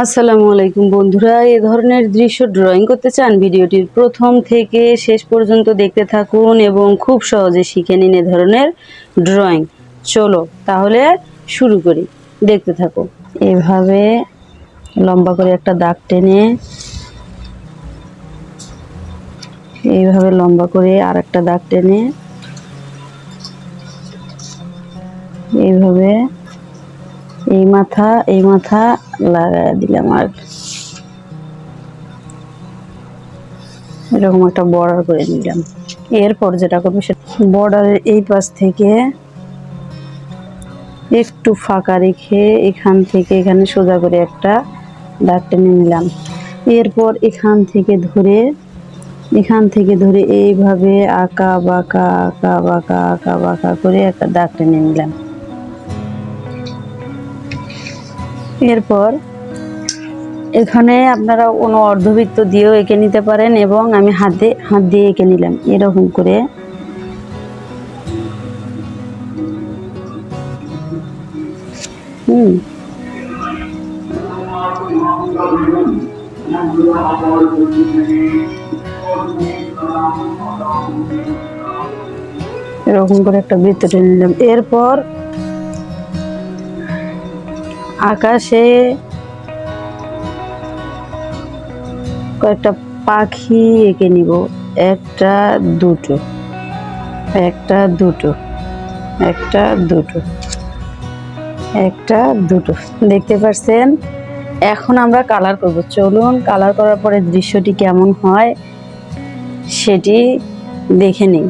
আসসালামু আলাইকুম বন্ধুরা, এ ধরনের দৃশ্য ড্রয়িং করতে চান? ভিডিওটির প্রথম থেকে শেষ পর্যন্ত দেখতে থাকুন এবং খুব সহজে শিখে নিন এ ধরনের ড্রয়িং। চলো তাহলে শুরু করি, দেখতে থাকো। এভাবে লম্বা করে একটা দাগ টেনে এইভাবে লম্বা করে আর একটা দাগ টেনে এইভাবে এই মাথা লাগাই দিলাম আর এরকম একটা বর্ডার করে নিলাম। এরপর যেটা করবো সেটা বর্ডারের এই পাশ থেকে একটু ফাঁকা রেখে এখান থেকে এখানে সোজা করে একটা দাগ টেনে নিলাম। এরপর এখান থেকে ধরে এইভাবে আঁকা বাঁকা করে একটা দাগ টেনে নিলাম। এরপর এখানে আপনারা কোনো অর্ধবৃত্ত দিয়েও এঁকে নিতে পারেন এবং আমি হাত দিয়ে এঁকে নিলাম এরকম করে। এরকম করে একটা বৃত্ত টেনে নিলাম। এরপর আকাশে কয়েকটা পাখি এঁকে নিব, একটা দুটো দেখতে পাচ্ছেন। এখন আমরা কালার করব। চলুন কালার করার পরে দৃশ্যটি কেমন হয় সেটি দেখে নিই।